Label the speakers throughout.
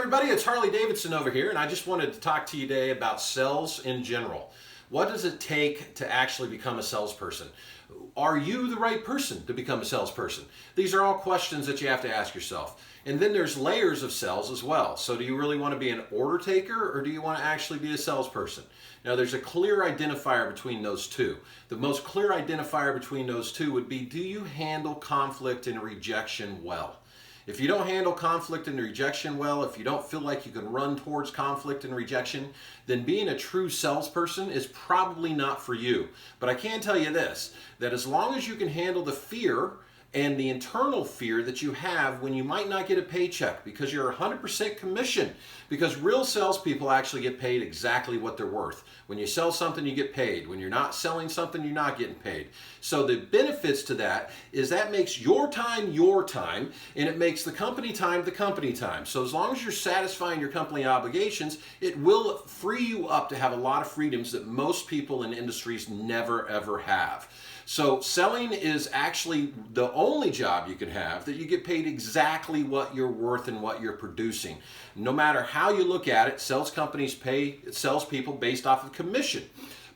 Speaker 1: everybody, it's Harley Davidson over here, and I just wanted to talk to you today about sales in general. What does it take to actually become a salesperson? Are you the right person to become a salesperson? These are all questions that you have to ask yourself. And then there's layers of sales as well. So do you really want to be an order taker, or do you want to actually be a salesperson? Now there's a clear identifier between those two. The most clear identifier between those two would be, do you handle conflict and rejection well? If you don't handle conflict and rejection well, if you don't feel like you can run towards conflict and rejection, then being a true salesperson is probably not for you. But I can tell you this, that as long as you can handle the fear and the internal fear that you have when you might not get a paycheck because you're 100% commission, because real salespeople actually get paid exactly what they're worth. When you sell something, you get paid. When you're not selling something, you're not getting paid. So the benefits to that is that makes your time, and it makes the company time. So as long as you're satisfying your company obligations, it will free you up to have a lot of freedoms that most people in industries never ever have. So selling is actually the only job you can have that you get paid exactly what you're worth and what you're producing. No matter how you look at it, sales companies pay salespeople based off of commission,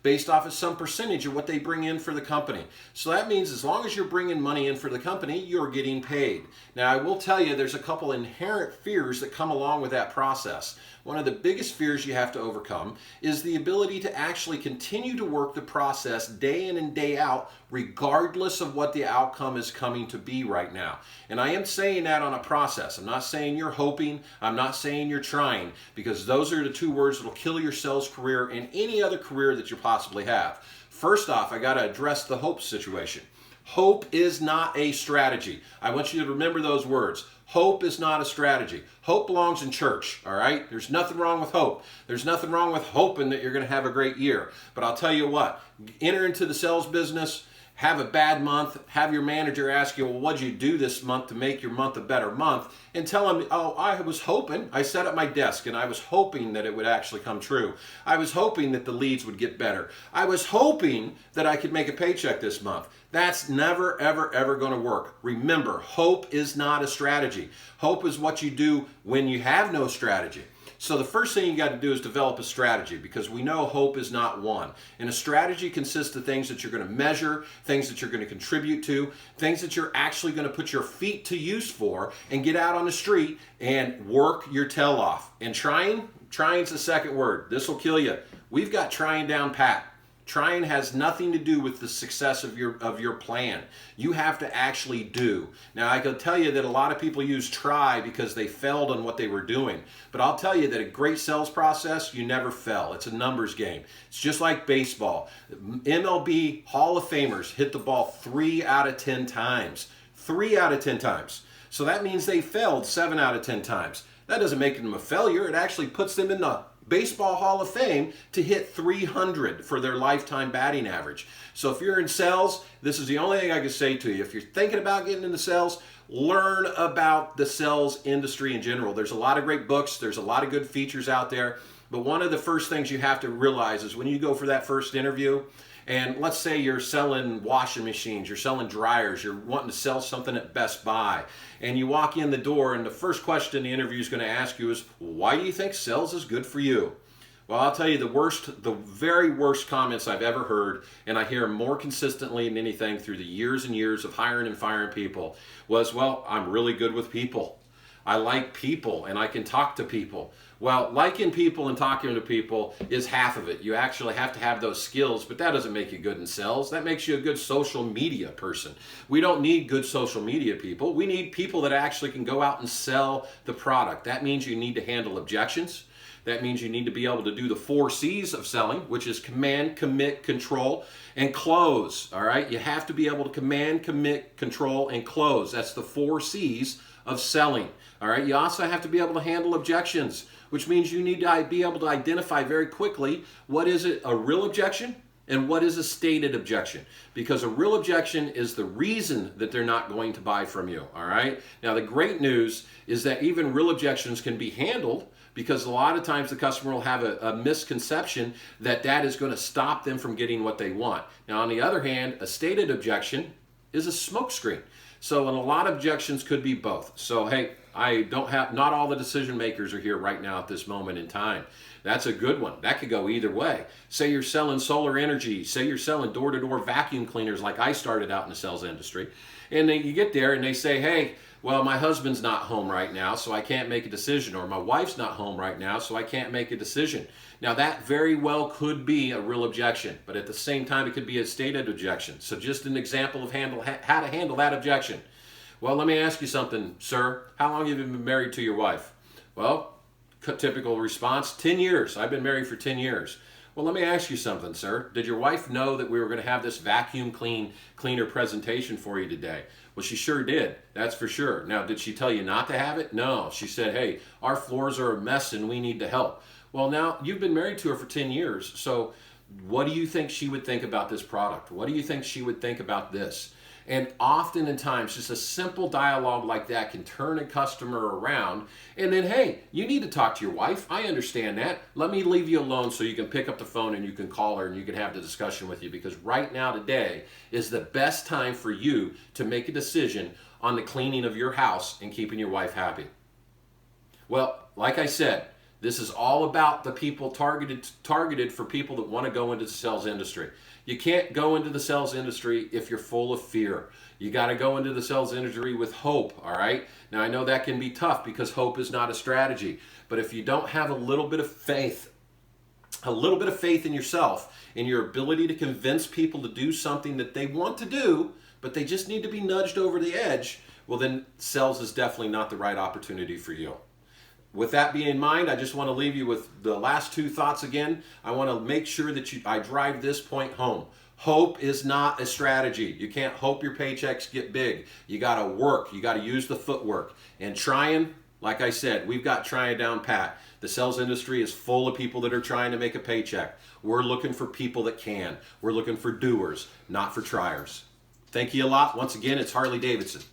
Speaker 1: based off of some percentage of what they bring in for the company. So that means as long as you're bringing money in for the company, you're getting paid. Now I will tell you there's a couple inherent fears that come along with that process. One of the biggest fears you have to overcome is the ability to actually continue to work the process day in and day out, regardless of what the outcome is coming to be right now. And I am saying that on a process. I'm not saying you're hoping, I'm not saying you're trying, because those are the two words that will kill your sales career and any other career that you possibly have. First off, I got to address the hope situation. Hope is not a strategy. I want you to remember those words. Hope is not a strategy. Hope belongs in church, all right? There's nothing wrong with hope. There's nothing wrong with hoping that you're going to have a great year. But I'll tell you what, enter into the sales business, have a bad month, have your manager ask you, well, what'd you do this month to make your month a better month? And tell them, oh, I was hoping. I sat at my desk and I was hoping that it would actually come true. I was hoping that the leads would get better. I was hoping that I could make a paycheck this month. That's never, ever, ever going to work. Remember, hope is not a strategy. Hope is what you do when you have no strategy. So the first thing you got to do is develop a strategy, because we know hope is not one. And a strategy consists of things that you're going to measure, things that you're going to contribute to, things that you're actually going to put your feet to use for and get out on the street and work your tail off. And trying's the second word. This will kill you. We've got trying down pat. Trying has nothing to do with the success of your plan. You have to actually do. Now I can tell you that a lot of people use try because they failed on what they were doing. But I'll tell you that a great sales process, you never fail. It's a numbers game. It's just like baseball. MLB Hall of Famers hit the ball 3 out of 10 times. 3 out of 10 times. So that means they failed 7 out of 10 times. That doesn't make them a failure. It actually puts them in the Baseball Hall of Fame to hit 300 for their lifetime batting average. So if you're in sales, this is the only thing I can say to you. If you're thinking about getting into sales, learn about the sales industry in general. There's a lot of great books. There's a lot of good features out there. But one of the first things you have to realize is when you go for that first interview, and let's say you're selling washing machines, you're selling dryers, you're wanting to sell something at Best Buy, and you walk in the door and the first question the interview is going to ask you is, why do you think sales is good for you? Well, I'll tell you the very worst comments I've ever heard, and I hear more consistently than anything through the years and years of hiring and firing people, was, well, I'm really good with people. I like people and I can talk to people. Well, liking people and talking to people is half of it. You actually have to have those skills, but that doesn't make you good in sales. That makes you a good social media person. We don't need good social media people. We need people that actually can go out and sell the product. That means you need to handle objections. That means you need to be able to do the 4 C's of selling, which is command, commit, control, and close. All right? You have to be able to command, commit, control, and close. That's the 4 C's of selling. All right? You also have to be able to handle objections, which means you need to be able to identify very quickly what is a real objection and what is a stated objection. Because a real objection is the reason that they're not going to buy from you. All right? Now, the great news is that even real objections can be handled, because a lot of times the customer will have a misconception that that is going to stop them from getting what they want. Now, on the other hand, a stated objection is a smokescreen. So, and a lot of objections could be both. So, hey, not all the decision makers are here right now at this moment in time. That's a good one. That could go either way. Say you're selling solar energy. Say you're selling door-to-door vacuum cleaners like I started out in the sales industry. And then you get there and they say, hey, well, my husband's not home right now, so I can't make a decision. Or my wife's not home right now, so I can't make a decision. Now, that very well could be a real objection, but at the same time, it could be a stated objection. So just an example of how to handle that objection. Well, let me ask you something, sir. How long have you been married to your wife? Well, typical response, 10 years. I've been married for 10 years. Well, let me ask you something, sir. Did your wife know that we were going to have this vacuum cleaner presentation for you today? Well, she sure did. That's for sure. Now, did she tell you not to have it? No. She said, hey, our floors are a mess and we need to help. Well, now, you've been married to her for 10 years. So what do you think she would think about this product? What do you think she would think about this? And often in times, just a simple dialogue like that can turn a customer around. And then, hey, you need to talk to your wife. I understand that. Let me leave you alone so you can pick up the phone and you can call her and you can have the discussion with you. Because right now, today, is the best time for you to make a decision on the cleaning of your house and keeping your wife happy. Well, like I said, this is all about the people targeted for people that want to go into the sales industry. You can't go into the sales industry if you're full of fear. You got to go into the sales industry with hope, all right? Now, I know that can be tough because hope is not a strategy. But if you don't have a little bit of faith in yourself, in your ability to convince people to do something that they want to do, but they just need to be nudged over the edge, well, then sales is definitely not the right opportunity for you. With that being in mind, I just want to leave you with the last two thoughts again. I want to make sure that I drive this point home. Hope is not a strategy. You can't hope your paychecks get big. You got to work. You got to use the footwork. And trying, like I said, we've got trying down pat. The sales industry is full of people that are trying to make a paycheck. We're looking for people that can. We're looking for doers, not for triers. Thank you a lot. Once again, it's Harley Davidson.